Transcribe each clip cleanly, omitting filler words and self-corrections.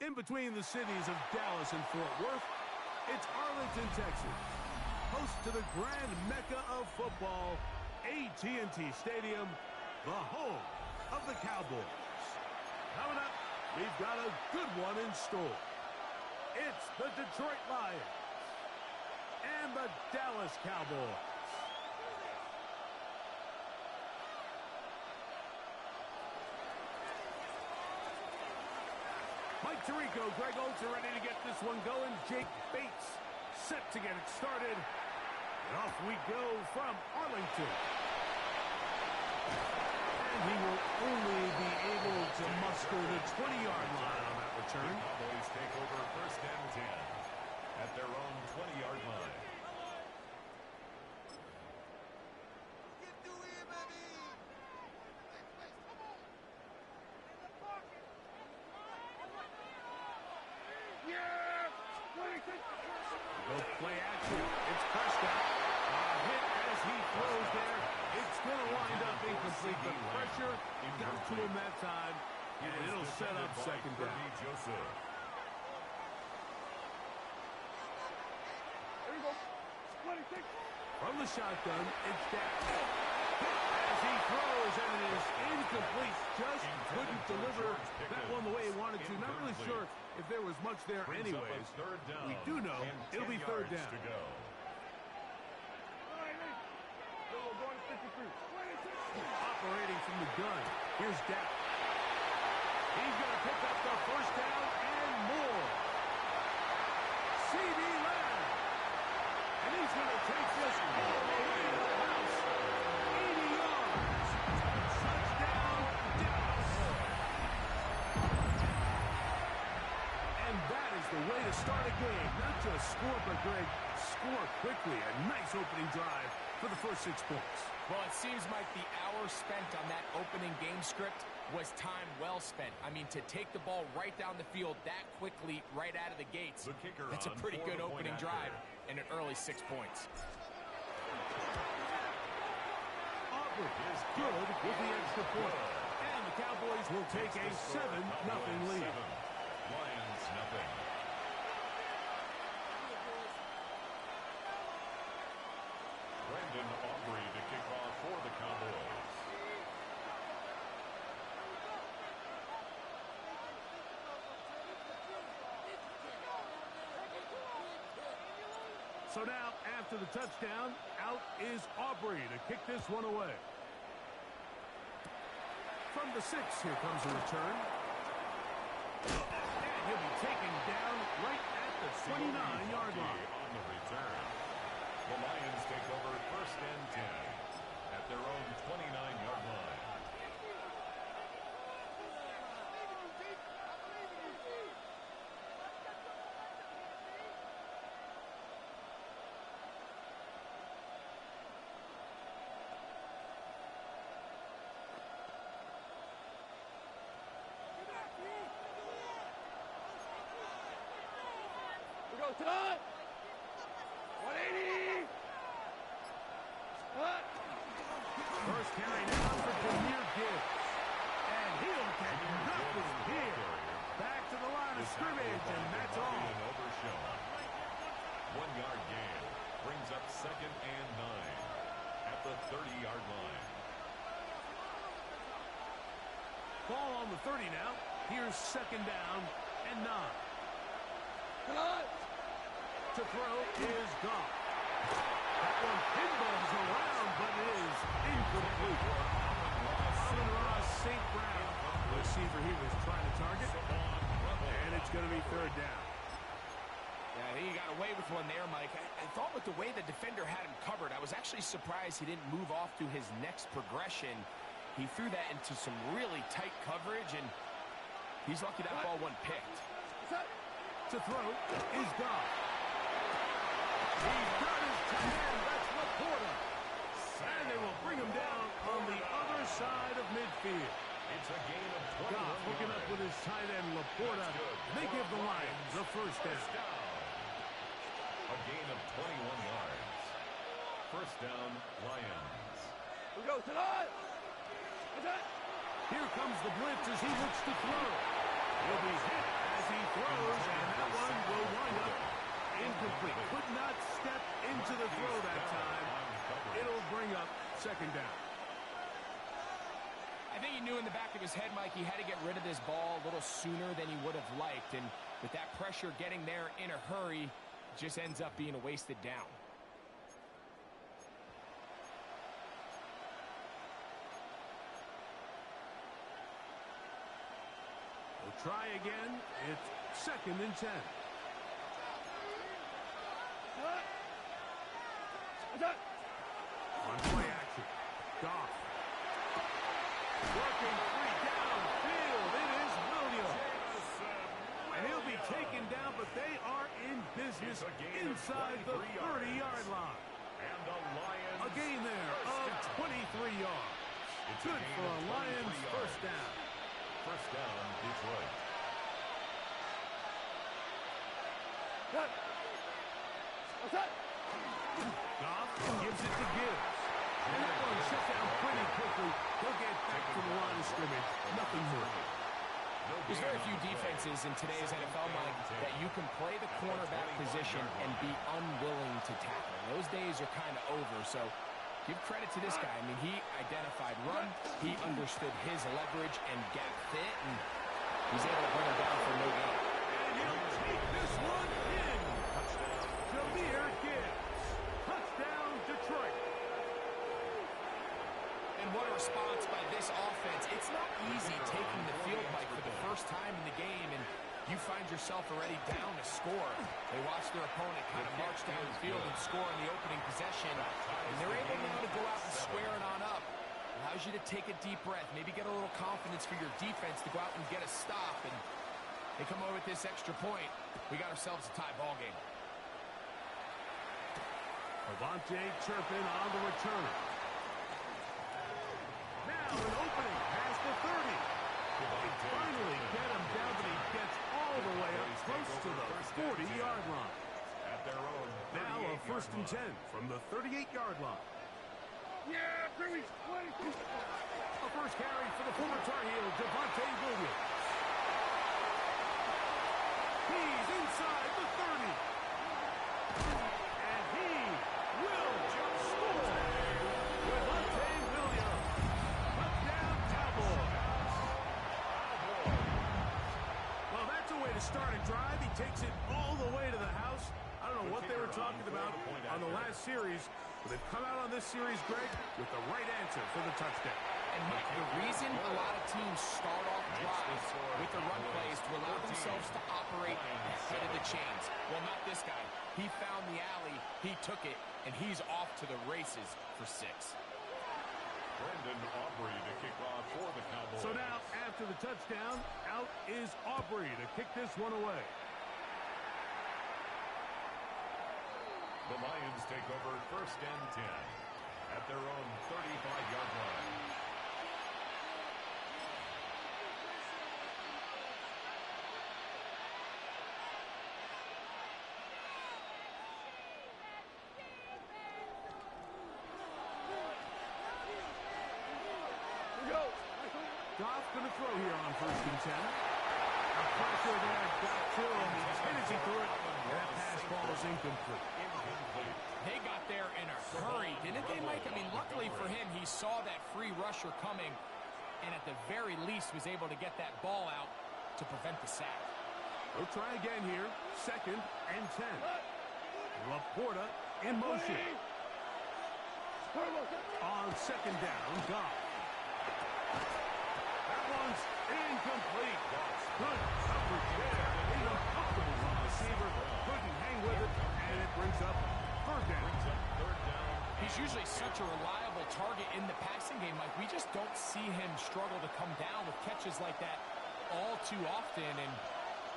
In between the cities of Dallas and Fort Worth, it's Arlington, Texas, host to the grand mecca of football, AT&T Stadium, the home of the Cowboys. Coming up, we've got a good one in store. It's the Detroit Lions and the Dallas Cowboys. Mike Tirico, Greg Oates are ready to get this one going. Jake Bates set to get it started. And off we go from Arlington. And he will only be able to muster the 20-yard line on that return. The Cowboys take over 1st and 10 at their own 20-yard line. Go play action. It's Prescott. A hit as he throws there. It's going to wind up incomplete. The pressure got to him that time, and it'll set up 2nd down. From the shotgun, it's down. As he throws, and it is incomplete. Just couldn't deliver that one the way he wanted to. Not really sure if there was much there anyways. We do know it'll be 3rd down. Operating from the gun. Here's Dak. He's going to pick up the 1st down and more. C.D. Lamb. And he's going to take this all the way to the house. 80 yards. Touchdown, Dallas. And that is the way to start a game. Not just score, but Greg, score quickly. A nice opening drive for the first 6 points. Well, it seems like the hour spent on that opening game script was time well spent. I mean, to take the ball right down the field that quickly, right out of the gates, that's a pretty good opening drive and an early 6 points. Auburn is good with the extra point. And the Cowboys will take a 7-0 lead. Lions nothing. Brandon Aubrey to kick off for the Cowboys. So now, after the touchdown, out is Aubrey to kick this one away. From the 6, here comes a return. And he'll be taken down right at the 29-yard line. On the return. The Lions take over 1st and 10 at their own 29-yard line. We go tonight. 180. First carry now for Jahmyr Gibbs. And he'll get nothing here. Back to the line of scrimmage, and that's all. 1-yard gain brings up 2nd and 9 at the 30-yard line. Ball on the 30 now. Here's 2nd down and 9. To throw is Goff. That one pinballs around, but it is incomplete. Amon-Ra St. Brown, the receiver he was trying to target. And it's going to be 3rd down. Yeah, I think he got away with one there, Mike. I thought with the way the defender had him covered, I was actually surprised he didn't move off to his next progression. He threw that into some really tight coverage, and he's lucky that ball wasn't picked. To throw is Goff. He's got his tight end. That's Laporta. And they will bring him down on the other side of midfield. It's a gain of 21 Goff hooking up with his tight end Laporta. They give the Lions the 1st down. A gain of 21 yards. 1st down, Lions. We go tonight. Here comes the blitz as he looks to throw. He'll be hit as he throws, and that one will wind up incomplete. Could not step into the throw that time. It'll bring up second down. I think he knew in the back of his head, Mike, he had to get rid of this ball a little sooner than he would have liked. And with that pressure getting there in a hurry, it just ends up being a wasted down. We'll try again. It's 2nd and 10. On play action. Goff. Working free downfield. It is Williams. And he'll be taken down, but they are in business inside the 30-yard line. A gain there of 23 yards. Good for a Lions first down. First down, Detroit. Goff gives it to Gibbs. And that one shut down pretty quickly. He'll get back to the line of scrimmage. Nothing more. There's very few defenses in today's NFL, Mike, that you can play the cornerback position and be unwilling to tackle. Those days are kind of over, so give credit to this guy. I mean, he identified run, he understood his leverage and gap fit, and he's able to bring him down for no gain. And he'll take this one in. Jahmyr Gibbs. Touchdown, Detroit. And what a response by this offense. It's not easy taking the field, Mike, for the first time in the game, and you find yourself already down to score. They watch their opponent kind of march down the field and score in the opening possession, and they're able now to go out and square it on up. Allows you to take a deep breath, maybe get a little confidence for your defense to go out and get a stop, and they come away with this extra point. We got ourselves a tie ball game. Avante Turpin on the return. Now an opening past the 30. They finally get him down, but he gets all the way up close to the 40-yard line. At their own Now a 1st and 10 from the 38-yard line. Yeah, Billy, A first carry for the former Tar Heel, Javonte Williams. He's inside the 30. And he will score. Javonte Williams. Touchdown, Cowboys. Well, that's a way to start a drive. He takes it all the way to the house. I don't know what they were talking about on the last series, but they've come out on this series, Greg, with the right answer for the touchdown. And Mike, the reason a lot of teams start off drives with the run plays to allow themselves to operate ahead of the chains. Well, not this guy. He found the alley, he took it, and he's off to the races for 6. Brendan Aubrey to kick off for the Cowboys. So now, after the touchdown, out is Aubrey to kick this one away. The Lions take over 1st and 10 at their own 35-yard line. Goff going to throw here on 1st and 10. The pressure there got to him. As soon as he threw it, that pass ball is incomplete. They got there in a hurry, didn't they, Mike? I mean, luckily for him, he saw that free rusher coming, and at the very least was able to get that ball out to prevent the sack. We'll try again here. 2nd and 10. Laporta in motion. On 2nd down, Goff. That one's incomplete. Good coverage there. He's a comfortable receiver. Couldn't hang with it, and it brings up 3rd down. He's usually such a reliable target in the passing game, Mike. We just don't see him struggle to come down with catches like that all too often. And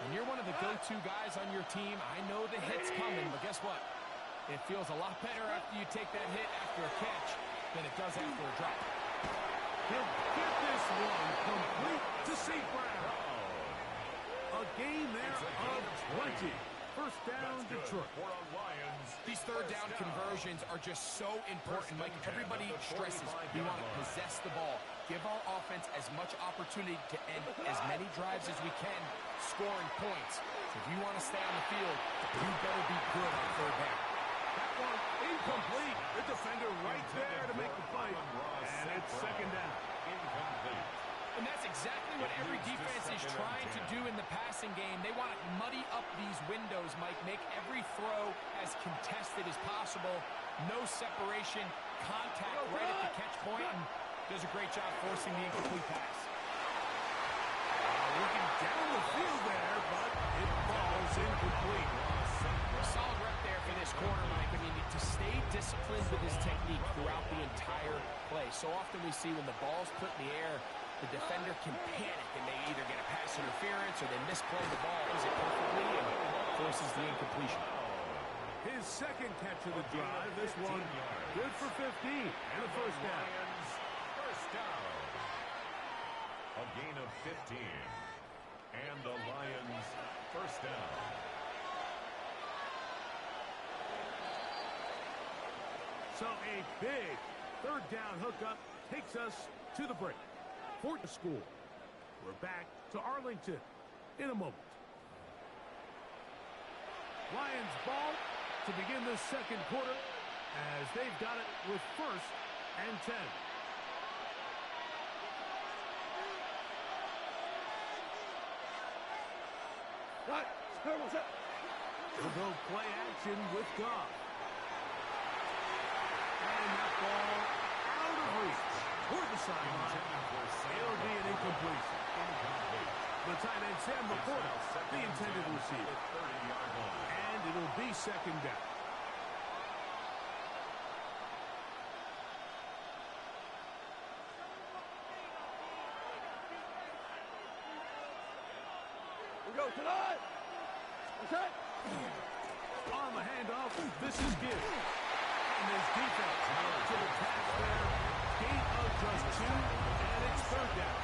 when you're one of the go-to guys on your team, I know the hit's coming, but guess what? It feels a lot better after you take that hit after a catch than it does after a drop. He'll get this one complete to St. Brown. A gain there of 20. First down, Detroit. These third down conversions are just so important. Like everybody stresses, we want to possess the ball. Give our offense as much opportunity to end as many drives as we can, scoring points. So if you want to stay on the field, you better be good on third down. That one incomplete. The defender right there to make the fight. And it's second down. Incomplete. And that's exactly what every defense is trying to do in the passing game. They want to muddy up these windows, Mike, make every throw as contested as possible. No separation, contact right at the catch point, and does a great job forcing the incomplete pass. Looking down the field there, but it falls incomplete. Solid rep there for this corner, Mike. I mean, to stay disciplined with his technique throughout the entire play. So often we see when the ball's put in the air, the defender can panic, and they either get a pass interference or they misplay the ball. Does it perfectly and forces the incompletion. His second catch of the drive. This one good for 15 and a first down. First down. A gain of 15. And the Lions first down. So a big third down hookup takes us to the break. For the score. We're back to Arlington in a moment. Lions ball to begin the second quarter as they've got it with first and 10. We'll go play action with Goff. And that ball out of reach. Toward the sideline. It'll be an incompletion. The tight end, Sam Laporta, the intended receiver. And it'll be second down. We go tonight. Okay. On the handoff, this is Gibbs. And his defense to the task there. Gain of just 2, and it's third down.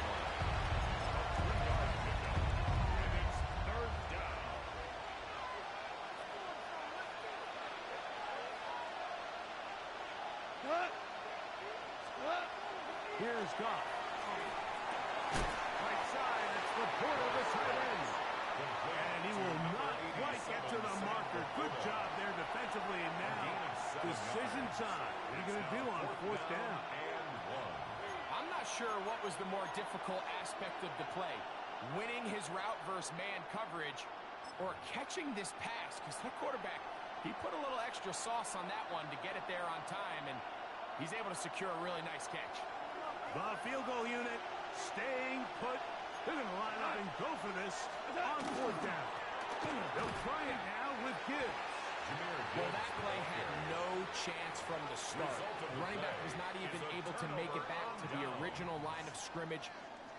Here's Goff. Right side, it's Laporta, the tight end. And he will not quite get to the marker. Good job there defensively, and now decision time. What are you going to do on fourth down? I'm not sure what was the more difficult aspect of the play. Winning his route versus man coverage or catching this pass, because that quarterback, he put a little extra sauce on that one to get it there on time, and he's able to secure a really nice catch. The field goal unit staying put. They're going to line up and go for this on fourth down. They'll try it now with Gibbs. Well, that play had no chance from the start. The running back was not even able to make it back to the original line of scrimmage.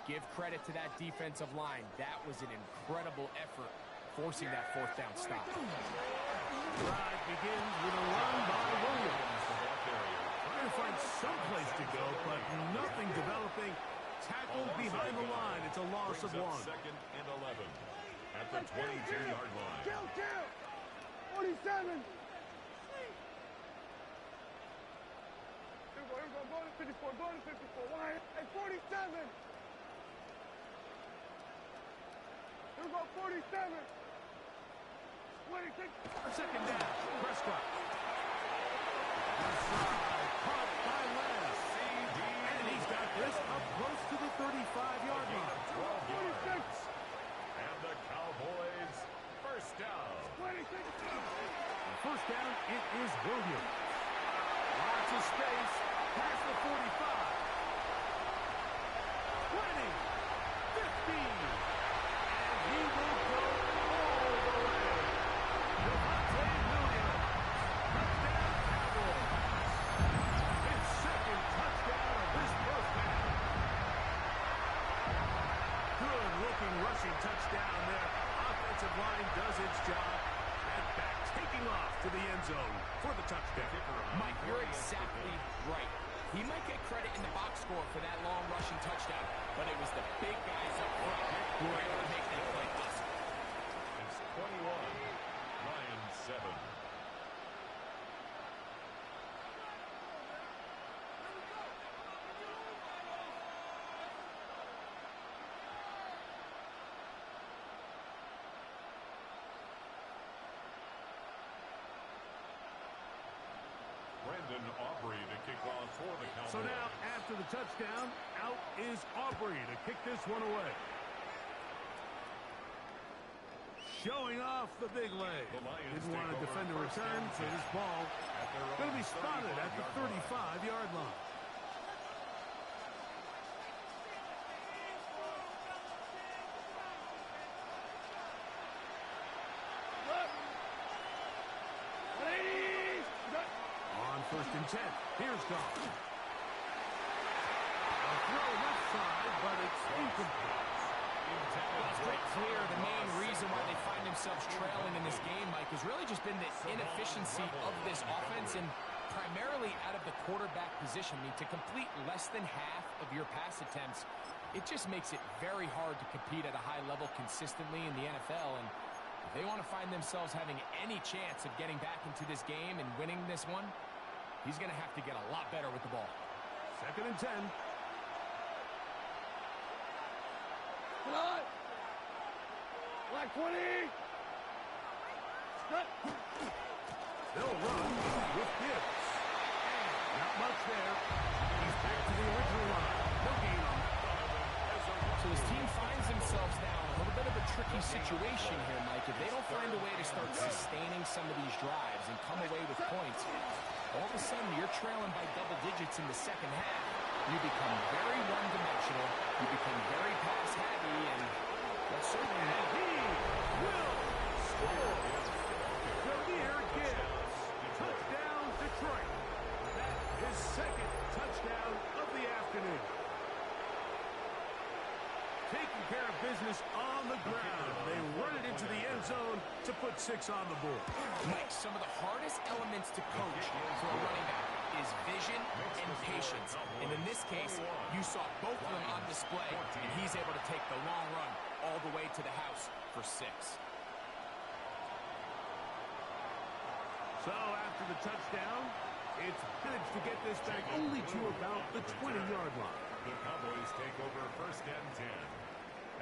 Give credit to that defensive line. That was an incredible effort, forcing that fourth down stop. Drive begins with a run by Williams. Trying to find some place to go, but nothing developing. Tackled behind the line. It's a loss of 1. Second and 11 at the 22-yard line. Kill. 47. Here we go. Go to 54. Go to 54. Why? At 47. Here we go. 47. 26. Second down. Prescott. Caught by Lance. And he's got this up close to the 35-yard line. 46. And the Cowboys first down. 26. First down, it is Williams. Lots of space. Past the 45. 20. 15. And he will go all the way. Devontae Williams. Touchdown, Cowboys. His second touchdown of this first half. Good-looking rushing touchdown there. Offensive line does its job. And back taking off to the end zone for the touchdown. Mike, you're exactly right. He might get credit in the box score for that long rushing touchdown, but it was the big guys up front who were able to make that play possible. It's 21. 7. Aubrey to kick off for the Cowboys. So now, after the touchdown, out is Aubrey to kick this one away. Showing off the big leg. Didn't want to defend a return, so this ball going to be spotted at the 35-yard line. First and 10. Here's Goff. A throw left side, but it's incomplete. Well, it's pretty clear the main reason why they find themselves trailing in this game, Mike, has really just been the inefficiency of this offense and primarily out of the quarterback position. I mean, to complete less than half of your pass attempts, it just makes it very hard to compete at a high level consistently in the NFL. And if they want to find themselves having any chance of getting back into this game and winning this one, he's going to have to get a lot better with the ball. Second and 10. Come on. Black 20. They'll run with Gibbs. Not much there. He's back to the original line. No gain on it. So this team finds themselves now in a little bit of a tricky situation here, Mike. If they don't find a way to start sustaining some of these drives and come away with points, all of a sudden you're trailing by double digits in the second half. You become very one-dimensional. You become very pass-heavy, and that's certainly not. He will score. Jameer Gibbs. Touchdown, Detroit. That is second touchdown of the afternoon. Taking care of business on the ground. They run it into the end zone to put 6 on the board. Mike, some of the hardest elements to coach for a running back is vision and patience. And in this case, you saw both of them on display, and he's able to take the long run all the way to the house for 6. So after the touchdown, it's managed to get this back only to about the 20-yard line. The Cowboys take over first and 10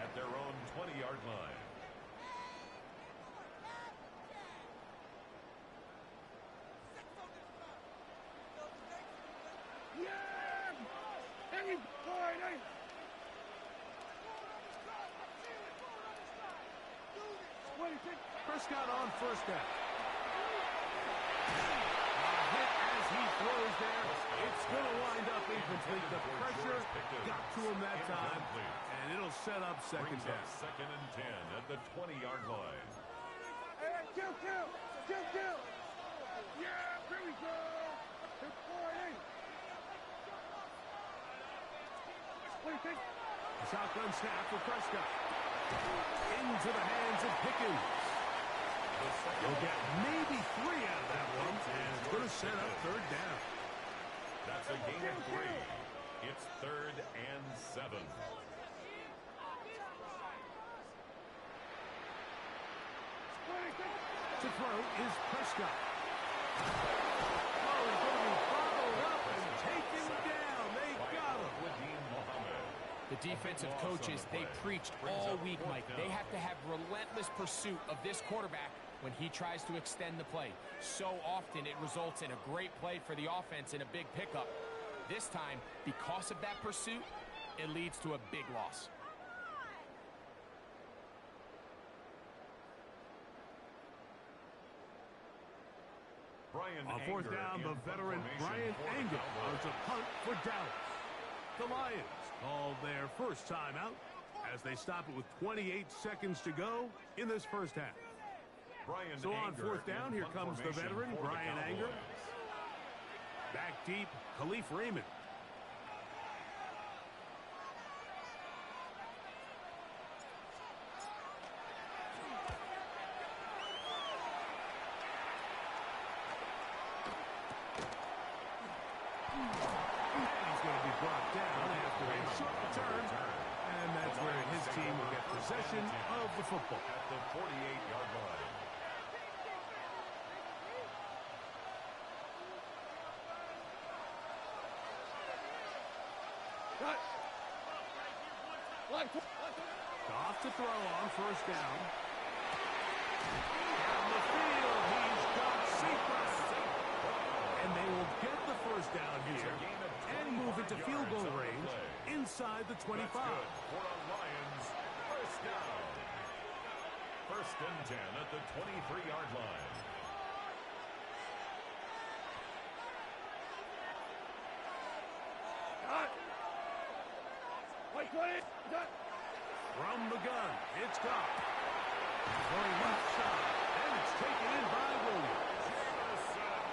at their own 20-yard line. Yeah! Any point, eh? Prescott on first down. Hit as he throws there. It's going to wind up incomplete. The pressure got to him that time, and it'll set up second down. Second and 10 at the 20-yard line. Hey, kill! Yeah, here we go! Good point, eh? What do you think? A shotgun snap for Prescott. Into the hands of Pickens. They'll get maybe 3 out of that one, and it's going to set up third down. That's a gain of 3. It's third and 7. To throw is Prescott. Oh, he's going to be bottled up and taken down. They got him. The defensive coaches, they preached all week, Mike. They have to have relentless pursuit of this quarterback when he tries to extend the play. So often it results in a great play for the offense and a big pickup. This time, because of that pursuit, it leads to a big loss. On fourth down, the veteran Brian Anger runs a punt for Dallas. The Lions called their first timeout as they stop it with 28 seconds to go in this first half. So on fourth down, here comes the veteran Brian Anger. Back deep, Khalif Raymond. He's going to be brought down after a short return, and that's where his team will get possession of the football. At the 48-yard line. Goff to throw on first down. Down the field, he's got Seacrest. And they will get the first down here and move into field goal range inside the 25. For a Lions first down. First and 10 at the 23-yard line. From the gun, it's Goff. Going left side, and it's taken in by Williams.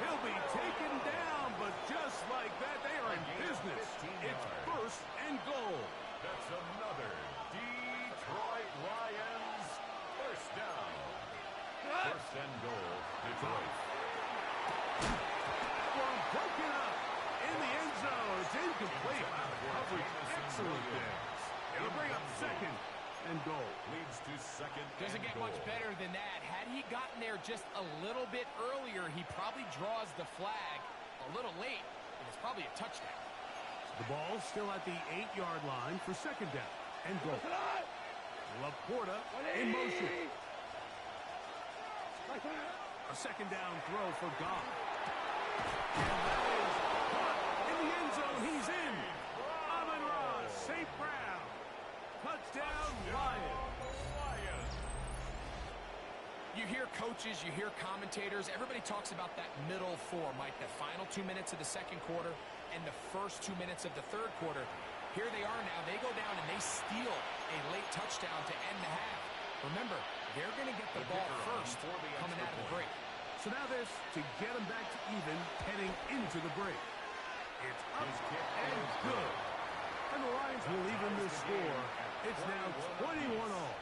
He'll be taken down, but just like that, they are in business. It's first and goal. That's another Detroit Lions first down. First and goal, Detroit. Well, broken up in the end zone. It's incomplete. Coverage excellent there. It'll bring up second and goal. Leads to second Doesn't get much better than that. Had he gotten there just a little bit earlier, he probably draws the flag a little late, and it's probably a touchdown. The ball's still at the 8-yard line for second down and goal. Laporta in motion. A second down throw for Goff. And that is caught in the end zone. He's in. Amon-Ra, St. Brown. Touchdown, Lions. You hear coaches, you hear commentators, everybody talks about that middle four, Mike, the final 2 minutes of the second quarter and the first 2 minutes of the third quarter. Here they are now. They go down and they steal a late touchdown to end the half. Remember, they're going to get the ball first coming out of the break. So now this to get them back to even heading into the break. It's up and good. And the Lions will even this score. It's now 21-all.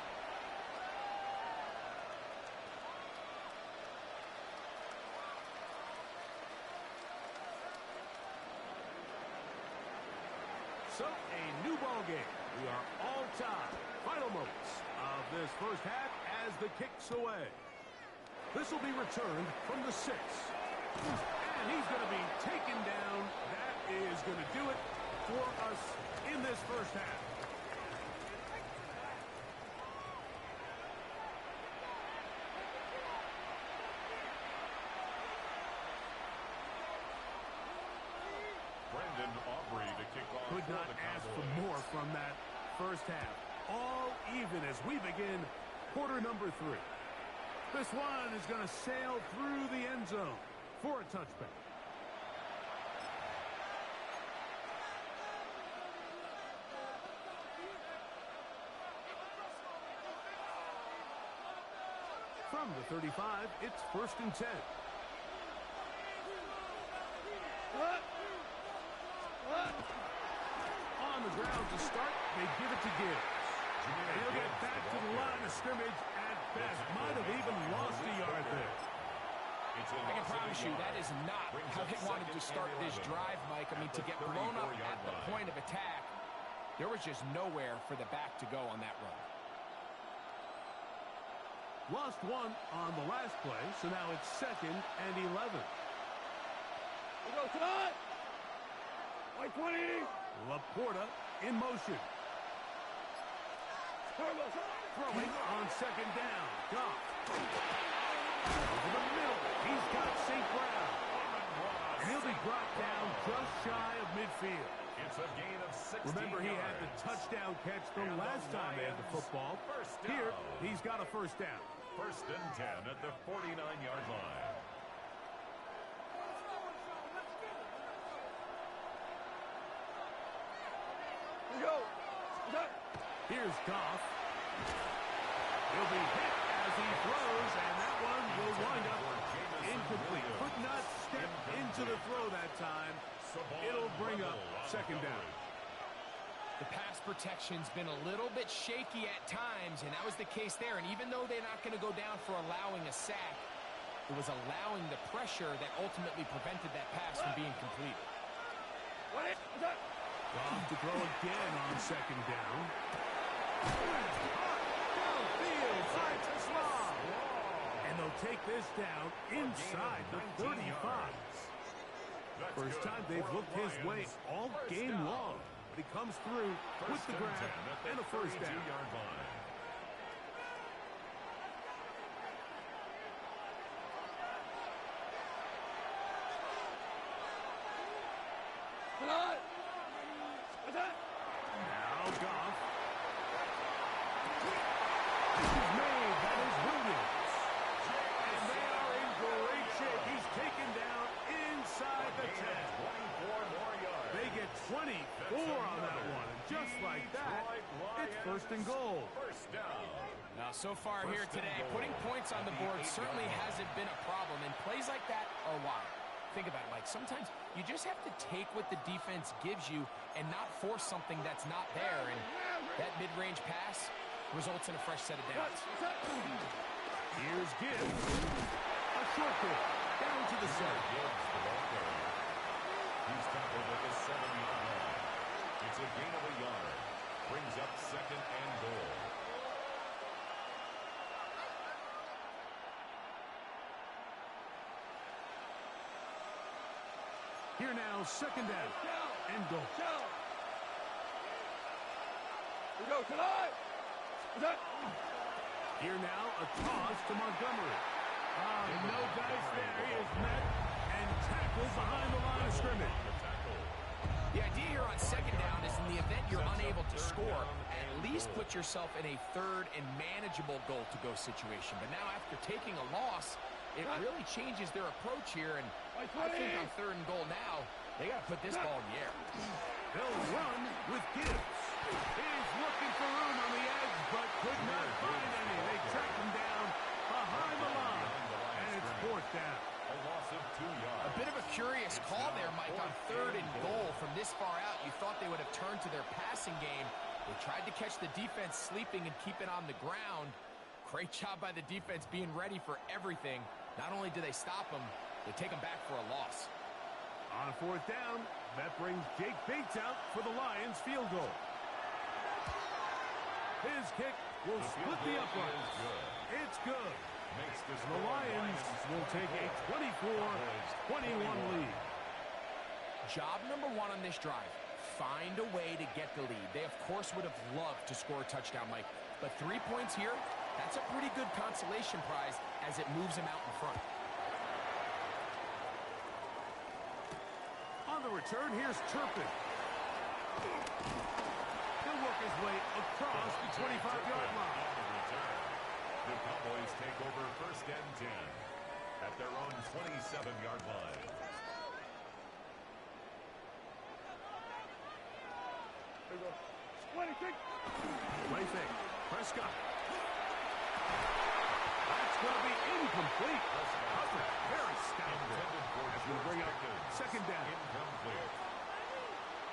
So, a new ball game. We are all tied. Final moments of this first half as the kick's away. This will be returned from the 6. And he's going to be taken down. That is going to do it for us in this first half. Brandon Aubrey to kick off. Could not ask for more from that first half. All even as we begin quarter number 3. This one is going to sail through the end zone for a touchback. From the 35, it's first and 10. On the ground to start, they give it to Gibbs. And he'll get back to the line of scrimmage at best. Might have even lost a yard there. I can promise you that is not how they wanted to start this drive, Mike. I mean, to get blown up at the point of attack, there was just nowhere for the back to go on that run. Lost one on the last play, so now it's second and 11. We go tonight. White 20. Laporta in motion. Throwing on second down. Goff. Over the middle. He's got St. Brown. And he'll be brought down just shy of midfield. It's a gain of 16 Remember, he had the yards. touchdown catch the last time they had the football. Here, he's got a first down. First and 10 at the 49-yard line. We go. Here's Goff. He'll be hit as he throws, and that one will wind up incomplete. Could not step into the throw that time. It'll bring up second down. The pass protection's been a little bit shaky at times, and that was the case there. And even though they're not going to go down for allowing a sack, it was allowing the pressure that ultimately prevented that pass from being completed. Goff to throw again on second down. Downfield by Tesla. And they'll take this down inside the 35. First time they've looked his way all game long. he comes through with the grab and a first down. Line. Now Goff. This is made. That is Williams. And they are in great shape. He's taken down inside the 10. They get 24 on that one. And just like that, it's first and goal. First down. Now, so far here today, putting points on the board certainly hasn't been a problem, and plays like that are wild. Think about it, Mike. Sometimes you just have to take what the defense gives you and not force something that's not there, and that mid-range pass results in a fresh set of downs. Here's Gibbs. A short goal. Down to the 7. He's tackled at the 7-yard line. It's a gain of a yard. Brings up second and goal. Here now, second down and goal. We go tonight. Here now, a toss to Montgomery. No dice there. He is met and tackled behind the line of scrimmage. The idea here on second down is in the event you're unable to score, at least put yourself in a third and manageable goal-to-go situation. But now after taking a loss, it really changes their approach here, and I think on third and goal now, they got to put this ball in the air. They'll run with Gibbs. He's looking for room on the edge, but could not find any. They track him down behind the line, and it's fourth down. A loss of 2 yards. A bit of a curious call there, Mike, on third and goal. From this far out, you thought they would have turned to their passing game. They tried to catch the defense sleeping and keep it on the ground. Great job by the defense being ready for everything. Not only do they stop him, they take him back for a loss. On fourth down, that brings Jake Bates out for the Lions field goal. His kick will split the uprights. It's good. And the Lions will take a 24-21 lead. Job number 1 on this drive, find a way to get the lead. They, of course, would have loved to score a touchdown, Mike. But 3 points here, that's a pretty good consolation prize as it moves them out in front. On the return, here's Turpin. He'll work his way across the 25-yard line. The Cowboys take over first and 10 at their own 27-yard line. There you go. 26. Play fake. Prescott. That's going to be incomplete. Hubbard, very stout. That's going to bring up second down. Incomplete.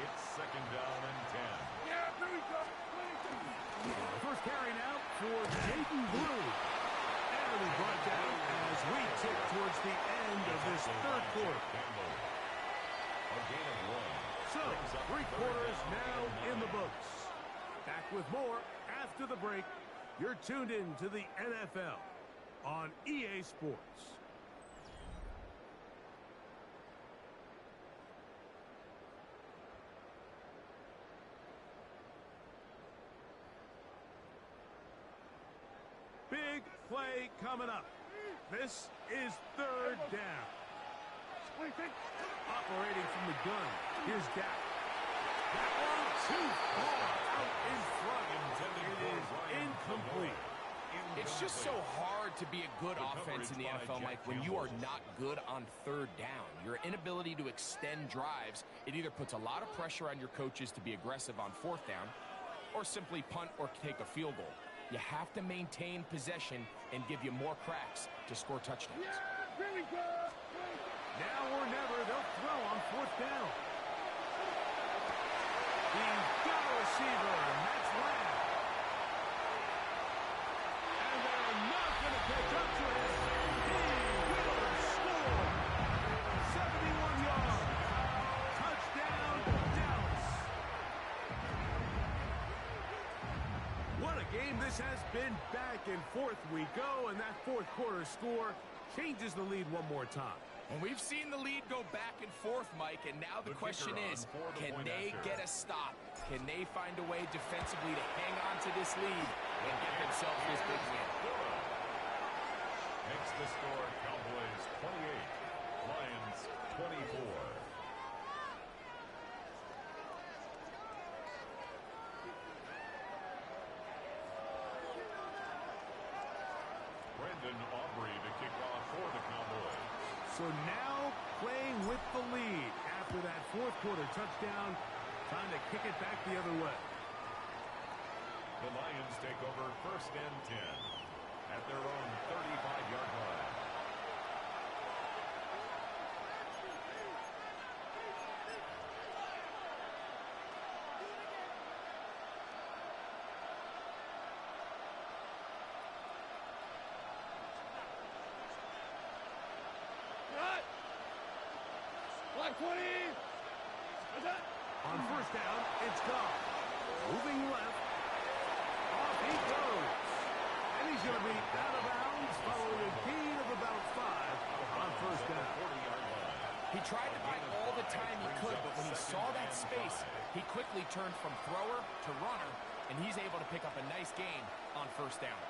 It's second down and 10. Yeah, there we go. 22. The first carry now for Jaden Blue. And we brought down as we tick towards the end of this third quarter. A gain of 1. So, 3 quarters now in the books. Back with more after the break. You're tuned in to the NFL on EA Sports. Big play coming up. This is third down. Operating from the gun. Here's Dak. That one too far out in front. It is incomplete. It's just so hard to be a good offense in the NFL, Mike, when you are not good on third down. Your inability to extend drives, it either puts a lot of pressure on your coaches to be aggressive on fourth down or simply punt or take a field goal. You have to maintain possession and give you more cracks to score touchdowns. Now or never, they'll throw on fourth down. He's got a receiver, and that's Lamb. And they're not going to catch up to him. He will score. 71 yards. Touchdown, Dallas. What a game this has been. Back and forth we go, and that fourth quarter score changes the lead one more time. And we've seen the lead go back and forth, Mike, and now the question is, can they get a stop? Can they find a way defensively to hang on to this lead and get themselves this big win? Makes the score Cowboys 28, Lions 24. Brandon Aubrey to kick off for the Cowboys. So now playing with the lead after that fourth quarter touchdown, trying to kick it back the other way. The Lions take over 1st and 10 at their own 35-yard line. Black 20. On 1st down, it's gone. Moving left. Off he goes. And he's going to be out of bounds following a gain of about 5 on 1st down. He tried to buy all the time he could, but when he saw that space, he quickly turned from thrower to runner, and he's able to pick up a nice gain on 1st down.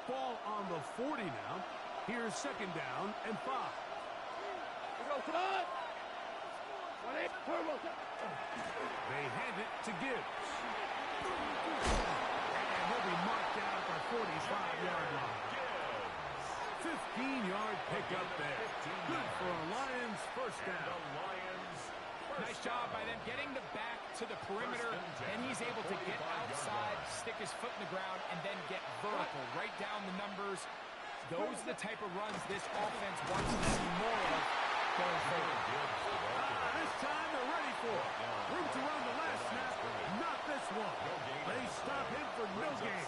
Ball on the 40 now. Here's 2nd down and 5. They hand it to Gibbs. And he'll be marked down at the 45-yard line. 15-yard pickup there. Good for a Lions 1st down. Nice job by them getting the back to the perimeter, and he's able to get outside, stick his foot in the ground, and then get vertical, right down the numbers. Those are the type of runs this offense wants to see more of going forward. This time they're ready for it. Room to run the last snap, not this one. They stop him for no gain.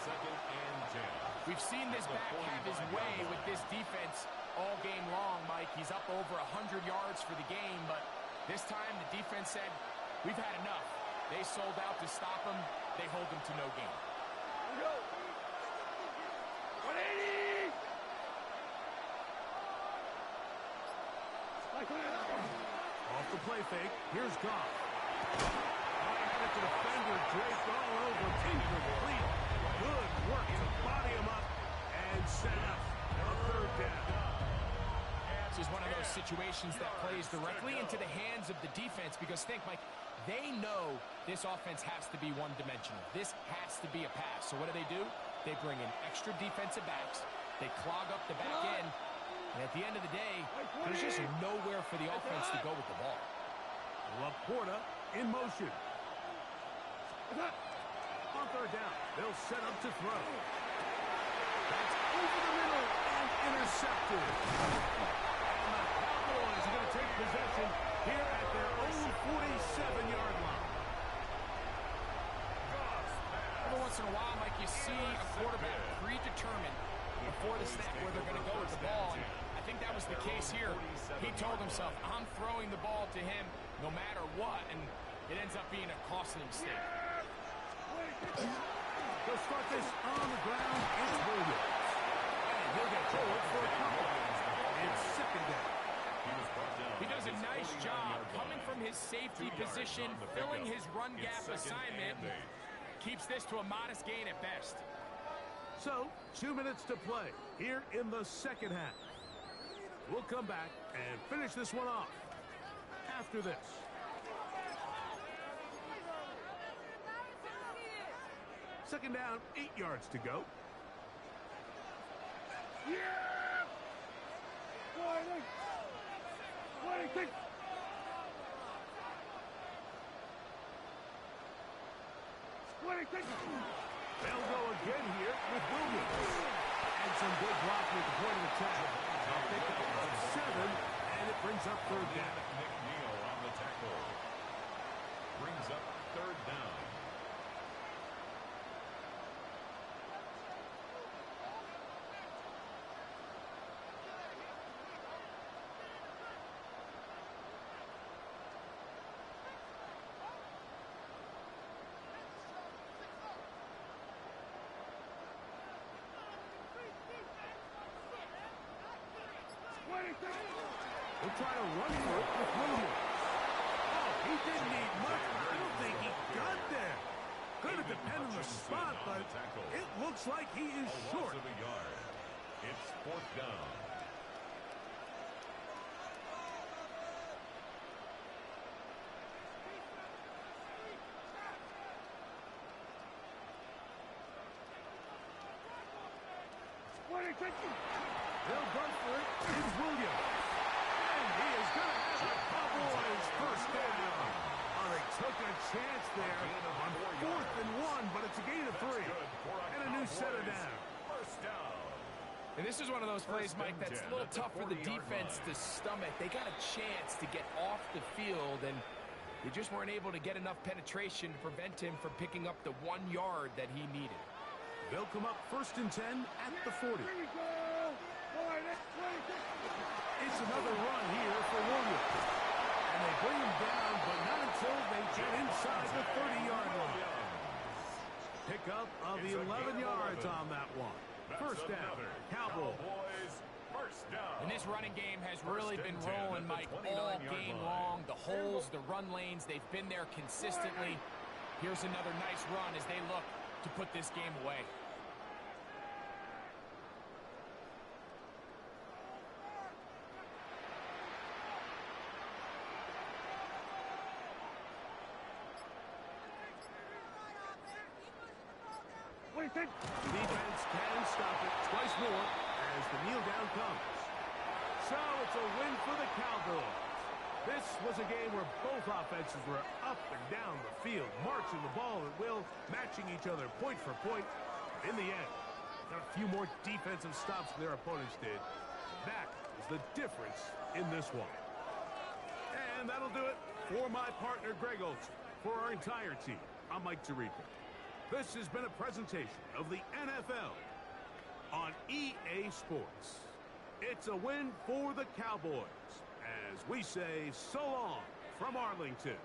We've seen this back have his way with this defense all game long, Mike. He's up over 100 yards for the game, but this time the defense said, we've had enough. They sold out to stop him. They hold him to no gain. 180. Off the play fake, here's Goff. The defender draped all over, incomplete. Good work to body him up and set up a 3rd down. This is one of those situations that plays directly into the hands of the defense because think, Mike, they know this offense has to be one-dimensional. This has to be a pass. So what do? They bring in extra defensive backs. They clog up the back end. And at the end of the day, there's just nowhere for the offense to go with the ball. Laporta in motion. On 3rd down, they'll set up to throw. That's over the middle and intercepted. And the Cowboys are going to take possession here at their own 47-yard line. Every once in a while, Mike, you see a quarterback predetermined before the snap where they're going to go with the ball. And I think that was the case here. He told himself, I'm throwing the ball to him no matter what, and it ends up being a costly mistake. They'll start this on the ground. It's Williams. And he'll get forward for a couple. It's 2nd down. He does a nice job coming from his safety position, filling his run gap assignment. Keeps this to a modest gain at best. So, 2 minutes to play here in the 2nd half. We'll come back and finish this one off after this. Second down, 8 yards to go. Yeah! 20. They'll go again here with Williams. And some good blocking at the point of attack. They'll pick up 7, and it brings up 3rd down. McNeil on the tackle. Brings up 3rd down. He'll try to run for it with Williams. Oh, he didn't need much. I don't think he got there. Could have depended on the spot, but it looks like he is short. Of a yard. It's 4th down. They'll run for it. It's Williams. And he is going to have the Cowboys first down. Oh, they took a chance there on 4th and 1, but it's a gain of 3. And a new set of down. First down. And this is one of those plays, Mike, that's a little tough for the defense to stomach. They got a chance to get off the field, and they just weren't able to get enough penetration to prevent him from picking up the 1 yard that he needed. They'll come up 1st and 10 at the 40. It's another run here for Williams. And they bring him down, but not until they get inside the 30-yard line. Pickup of the 11 yards on that one. First down, Cowboys. First down. And this running game has really been rolling, Mike, all game long. The holes, the run lanes, they've been there consistently. Here's another nice run as they look to put this game away. Defense can stop it twice more as the kneel down comes. So it's a win for the Cowboys. This was a game where both offenses were up and down the field, marching the ball at will, matching each other point for point. In the end, got a few more defensive stops than their opponents did. That is the difference in this one. And that'll do it for my partner, Greg Olson. For our entire team, I'm Mike Tirico. This has been a presentation of the NFL on EA Sports. It's a win for the Cowboys, as we say so long from Arlington.